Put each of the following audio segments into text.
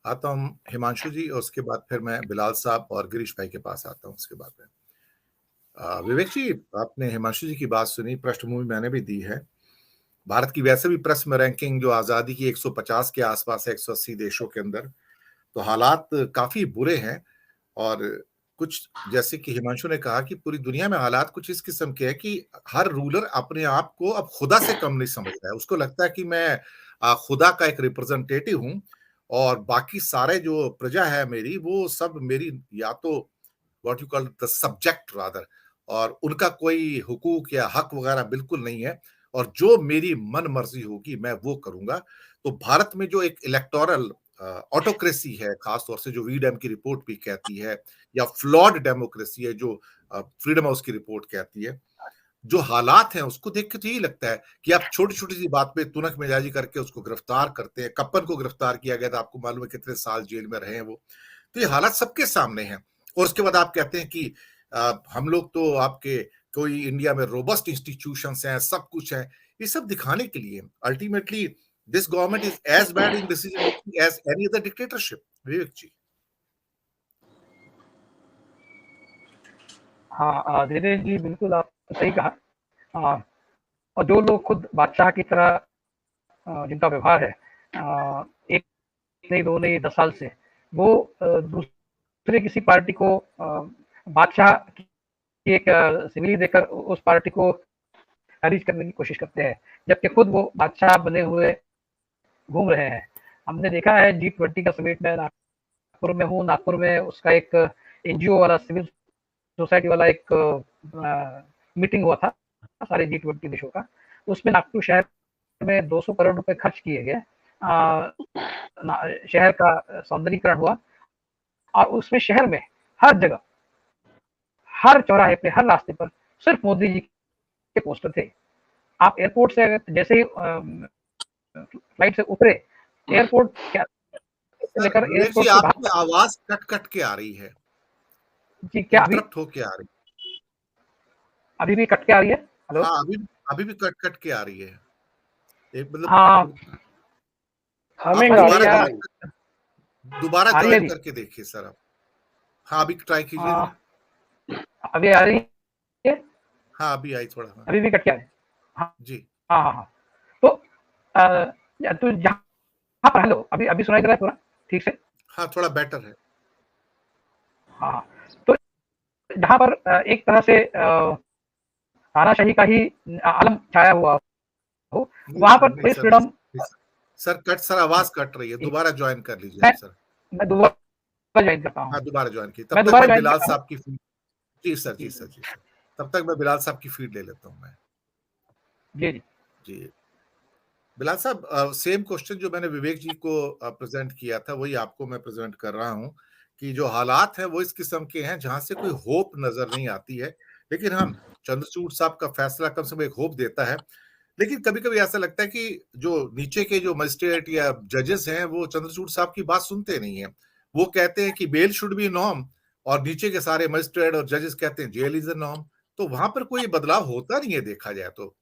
आता हूँ हिमांशु जी, और उसके बाद फिर मैं बिलाल साहब और गिरीश भाई के पास आता हूँ उसके बाद में। विवेक जी, आपने हिमांशु जी की बात सुनी, पृष्ठभूमि मैंने भी दी है। भारत की वैसे भी प्रेस में रैंकिंग जो आज़ादी की 150 के आसपास है 180 देशों के अंदर, तो हालात काफ़ी बुरे हैं। और कुछ जैसे कि हिमांशु ने कहा कि पूरी दुनिया में हालात कुछ इस किस्म के हैं कि हर रूलर अपने आप को अब खुदा से कम नहीं समझ रहा है। उसको लगता है कि मैं खुदा का एक रिप्रेजेंटेटिव हूँ और बाकी सारे जो प्रजा है मेरी, वो सब मेरी या तो what you call the subject rather, और उनका कोई हुकूक या हक वगैरह बिल्कुल नहीं है, और जो मेरी मन मर्जी होगी मैं वो करूंगा। तो भारत में जो एक इलेक्टोरल ऑटोक्रेसी है, खासतौर से जो वीडम की रिपोर्ट भी कहती है, या फ्लॉड डेमोक्रेसी है जो फ्रीडम हाउस की रिपोर्ट कहती है, जो हालात हैं उसको देख के तो यही लगता है कि आप छोटी छोटी सी बात पे तुनक मिजाजी करके उसको गिरफ्तार करते हैं। कप्पन को गिरफ्तार किया गया था, आपको मालूम है कितने साल जेल में रहे हैं वो। तो ये हालात सबके सामने हैं, और उसके बाद आप कहते हैं कि हम लोग तो आपके कोई इंडिया में रोबस्ट इंस्टीट्यूशंस हैं, सब कुछ है। ये सब दिखाने के लिए ultimately this government is as bad in decision making as any other dictatorship. Vivek ji. हाँ धीरेन्द्र जी, बिल्कुल आप सही कहा। और जो लोग खुद बादशाह की तरह जिनका व्यवहार है, एक नहीं, दो नहीं, 10 साल से, वो दूसरे किसी पार्टी को बादशाह की एक सिविली देकर उस पार्टी को खारिज करने की कोशिश करते हैं, जबकि खुद वो बादशाह बने हुए घूम रहे हैं। हमने देखा है G20 का समिट, में नागपुर में हूँ, नागपुर में उसका एक एनजीओ वाला, सिविल सोसाइटी वाला एक मीटिंग हुआ था सारे G20 देशों का। उसमें नागपुर शहर में 200 करोड़ रुपए खर्च किए गए, शहर का सौंदर्यीकरण हुआ, और उसमें शहर में हर जगह, हर चौराहे पे, हर रास्ते पर सिर्फ मोदी जी के पोस्टर थे। आप एयरपोर्ट से जैसे ही फ्लाइट से उतरे, एयरपोर्ट लेकर विवेक जी, एयरपोर्ट के आपकी बाहर। आवाज कट कट के आ रही है, जी, क्या अभी इंटरप्ट होके आ रही है। अभी भी कट के आ रही है? हेलो। हाँ, अभी अभी भी कट कट के आ रही है। एक मतलब हाँ, हमें आप गाड़ी आ रही दोबारा आ रही है ज्वाइन अभी? करके देखिए सर आप। हाँ, अभी ट्राई कीजिए जरा। अभी आ रही है? हाँ, अभी आई थोड़ा। हाँ अभी भी कट के आ रही है? हाँ जी। हाँ हाँ हाँ। तो तो जहाँ पर, हेलो, अभी अभी सुनाई दे रहा है पूरा ठीक से? हाँ, थोड़ा बेटर है। हाँ, तो जहाँ पर एक तरह से तानाशाही का ही आलम छाया हुआ हो, वहां पर नहीं प्रेस सर, नहीं freedom. Sir, sir cut, sir आवाज कट रही है, दोबारा ज्वाइन कर लीजिए मैं आप सर। मैं दोबारा ज्वाइन करता हूँ। हाँ, दोबारा ज्वाइन कीजिए, तब मैं तक दोबारा मैं ज्वाइन बिलाल करता हूँ। साहब की फीड। जी सर, जी जी सर, जी सर, तब तक मैं बिलाल साहब की फीड ले लेता हूँ मैं। जी जी। जी बिलाल साहब, सेम क्वेश्चन जो मैंने विवेक जी को प्रेजेंट किया था, वही आपको मैं प्रेजेंट कर रहा हूँ कि जो हालात हैं वो इस किस्म के हैं जहां से कोई होप नजर नहीं आती है। लेकिन हम, चंद्रचूड़ साहब का फैसला कम से कम एक होप देता है। लेकिन कभी कभी ऐसा लगता है कि जो नीचे के जो मजिस्ट्रेट या जजेस हैं वो चंद्रचूड़ साहब की बात सुनते नहीं है। वो कहते हैं कि बेल शुड बी नॉर्म, और नीचे के सारे मजिस्ट्रेट और जजेस कहते हैं जेल इज द नॉर्म। तो वहां पर कोई बदलाव होता नहीं है देखा जाए तो।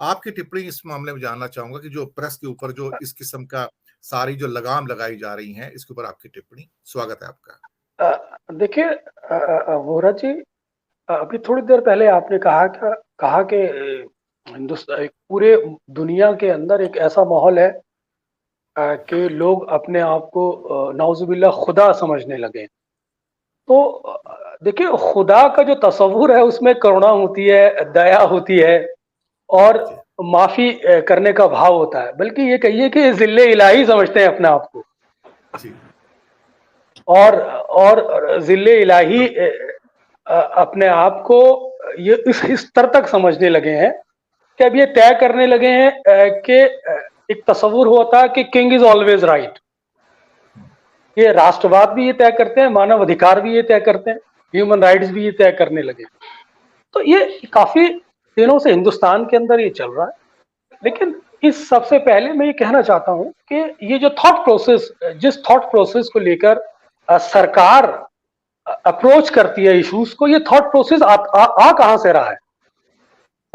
आपकी टिप्पणी इस मामले में जानना चाहूंगा कि जो प्रेस के ऊपर जो इस किस्म का सारी जो लगाम लगाई जा रही है, इसके ऊपर आपकी टिप्पणी। स्वागत है आपका। देखिए वोरा जी, अभी थोड़ी देर पहले आपने कहा कि हिंदुस्तान, पूरे दुनिया के अंदर एक ऐसा माहौल है कि लोग अपने आप को नाउजुबिल्ला खुदा समझने लगे। तो देखिए, खुदा का जो तस्वुर है उसमें करुणा होती है, दया होती है, और माफी करने का भाव होता है। बल्कि ये कहिए कि जिल्ले इलाही समझते हैं अपने आप को, और जिल्ले इलाही अपने आप को ये इस स्तर तक समझने लगे हैं कि अब ये तय करने लगे हैं कि एक तस्वुर होता है कि किंग इज ऑलवेज राइट। ये राष्ट्रवाद भी ये तय करते हैं, मानव अधिकार भी ये तय करते हैं, ह्यूमन राइट्स भी ये तय करने लगे। तो ये काफी दिनों से हिंदुस्तान के अंदर ये चल रहा है। लेकिन इस सबसे पहले मैं ये कहना चाहता हूं कि ये जो थॉट प्रोसेस, जिस थॉट प्रोसेस को लेकर सरकार अप्रोच करती है इश्यूज को, ये थॉट प्रोसेस आ कहां से रहा है।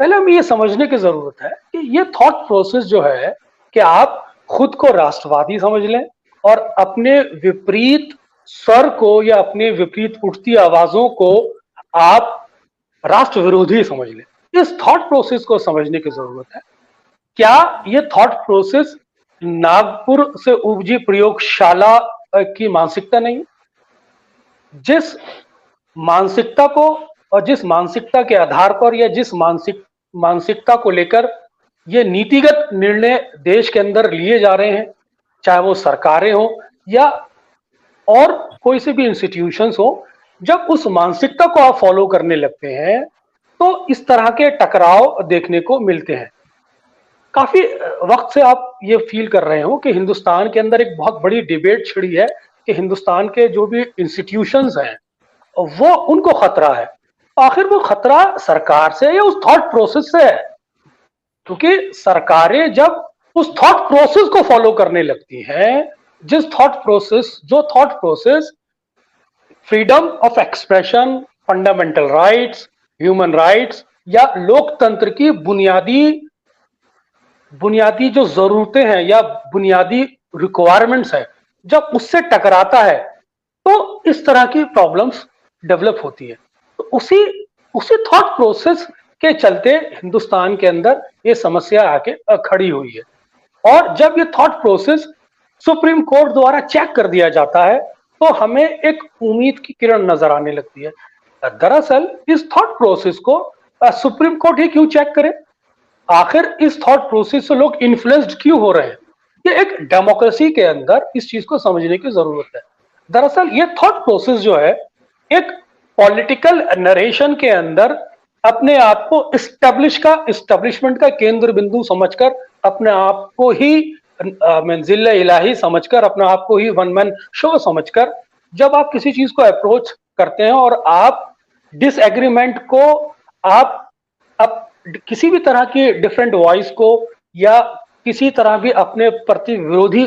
पहले हमें ये समझने की जरूरत है कि ये थॉट प्रोसेस जो है कि आप खुद को राष्ट्रवादी समझ लें, और अपने विपरीत स्वर को या अपने विपरीत उठती आवाजों को आप राष्ट्र विरोधी समझ लें। इस थॉट प्रोसेस को समझने की जरूरत है। क्या ये थॉट प्रोसेस नागपुर से उपजी प्रयोगशाला की मानसिकता नहीं? जिस मानसिकता को और जिस मानसिकता के आधार पर या जिस मानसिकता को लेकर ये नीतिगत निर्णय देश के अंदर लिए जा रहे हैं, चाहे वो सरकारें हो या और कोई से भी इंस्टीट्यूशंस हो, जब उस मानसिकता को आप फॉलो करने लगते हैं तो इस तरह के टकराव देखने को मिलते हैं। काफी वक्त से आप ये फील कर रहे हो कि हिंदुस्तान के अंदर एक बहुत बड़ी डिबेट छिड़ी है कि हिंदुस्तान के जो भी इंस्टीट्यूशंस हैं वो उनको खतरा है। आखिर वो खतरा सरकार से या उस थॉट प्रोसेस से है? क्योंकि सरकारें जब उस थॉट प्रोसेस को फॉलो करने लगती हैं, जो thought process freedom of expression, fundamental rights, human rights या लोकतंत्र की बुनियादी जो जरूरतें हैं या बुनियादी रिक्वायरमेंट्स है, जब उससे टकराता है तो इस तरह की प्रॉब्लम्स डेवलप होती है। तो उसी थॉट प्रोसेस के चलते हिंदुस्तान के अंदर ये समस्या आके खड़ी हुई है। और जब ये थॉट प्रोसेस सुप्रीम कोर्ट द्वारा चेक कर दिया जाता है तो हमें एक उम्मीद की किरण नजर आने लगती है। दरअसल इस थॉट प्रोसेस को सुप्रीम कोर्ट ही क्यों चेक करे? आखिर इस थॉट प्रोसेस से लोग इन्फ्लुएंस्ड क्यों हो रहे हैं? ये एक डेमोक्रेसी के अंदर इस चीज को समझने की जरूरत है। दरअसल ये थॉट प्रोसेस जो है एक पॉलिटिकल नरेशन के अंदर अपने आप को इस्टेब्लिशमेंट का केंद्र बिंदु समझकर, अपने आप को ही मंजिल इलाही समझकर, अपने आप को ही वन मैन शो समझकर जब आप किसी चीज को अप्रोच करते हैं और आप डिसएग्रीमेंट को आप किसी भी तरह की डिफरेंट वॉइस को या किसी तरह भी अपने प्रति विरोधी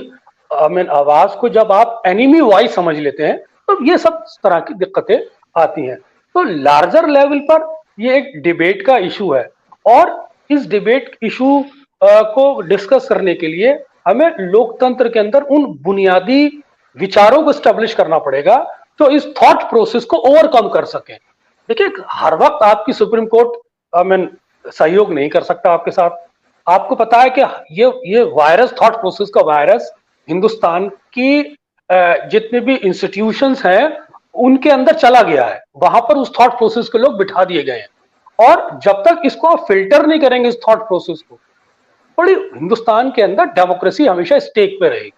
आवाज को जब आप एनिमी वॉइस समझ लेते हैं तो ये सब तरह की दिक्कतें आती हैं। तो लार्जर लेवल पर ये एक डिबेट का इशू है और इस डिबेट इशू को डिस्कस करने के लिए हमें लोकतंत्र के अंदर उन बुनियादी विचारों को स्टैब्लिश करना पड़ेगा जो इस थॉट प्रोसेस को ओवरकम कर सके। देखिए, हर वक्त आपकी सुप्रीम कोर्ट सहयोग नहीं कर सकता आपके साथ। आपको पता है कि ये वायरस, थॉट प्रोसेस का वायरस हिंदुस्तान की जितने भी इंस्टीट्यूशंस हैं उनके अंदर चला गया है। वहां पर उस थॉट प्रोसेस के लोग बिठा दिए गए हैं और जब तक इसको आप फिल्टर नहीं करेंगे इस थॉट प्रोसेस को, बड़ी हिंदुस्तान के अंदर डेमोक्रेसी हमेशा स्टेक पे रहेगी।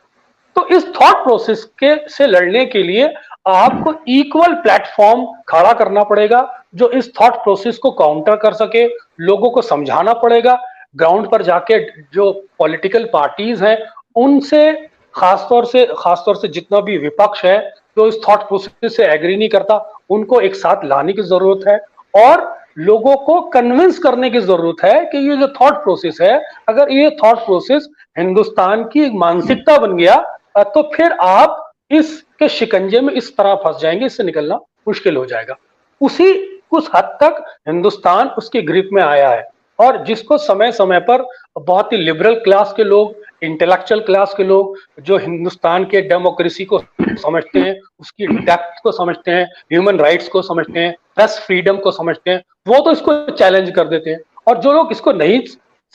तो इस थॉट प्रोसेस से लड़ने के लिए आपको इक्वल प्लेटफॉर्म खड़ा करना पड़ेगा जो इस थॉट प्रोसेस को काउंटर कर सके। लोगों को समझाना पड़ेगा, ग्राउंड पर जाके जो पॉलिटिकल पार्टीज हैं उनसे खासतौर से जितना भी विपक्ष है जो इस थॉट प्रोसेस से एग्री नहीं करता, उनको एक साथ लाने की जरूरत है और लोगों को कन्विंस करने की जरूरत है कि ये जो थॉट प्रोसेस है, अगर ये थॉट प्रोसेस हिंदुस्तान की मानसिकता बन गया तो फिर आप इसके शिकंजे में इस तरह फंस जाएंगे, इससे निकलना मुश्किल हो जाएगा। कुछ हद तक हिंदुस्तान उसकी ग्रिप में आया है और जिसको समय समय पर बहुत ही लिबरल क्लास के लोग, इंटेलेक्चुअल क्लास के लोग जो हिंदुस्तान के डेमोक्रेसी को समझते हैं, उसकी डेप्थ को समझते हैं, ह्यूमन राइट्स को समझते हैं, प्रेस फ्रीडम को समझते हैं, वो तो इसको चैलेंज कर देते हैं और जो लोग इसको नहीं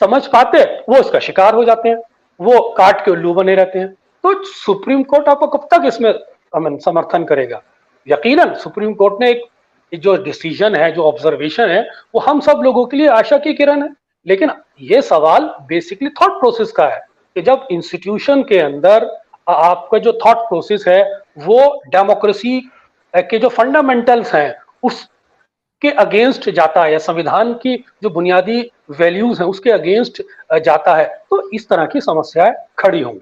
समझ पाते वो इसका शिकार हो जाते हैं, वो काट के उल्लू बने रहते हैं। तो सुप्रीम कोर्ट आपको कब तक इसमें समर्थन करेगा? यकीनन सुप्रीम कोर्ट ने एक जो डिसीजन है, जो ऑब्जर्वेशन है, वो हम सब लोगों के लिए आशा की किरण है। लेकिन ये सवाल बेसिकली थॉट प्रोसेस का है कि जब इंस्टीट्यूशन के अंदर आपका जो थॉट प्रोसेस है वो डेमोक्रेसी के जो फंडामेंटल्स हैं उसके अगेंस्ट जाता है या संविधान की जो बुनियादी वैल्यूज हैं उसके अगेंस्ट जाता है, तो इस तरह की समस्याएं खड़ी होंगी।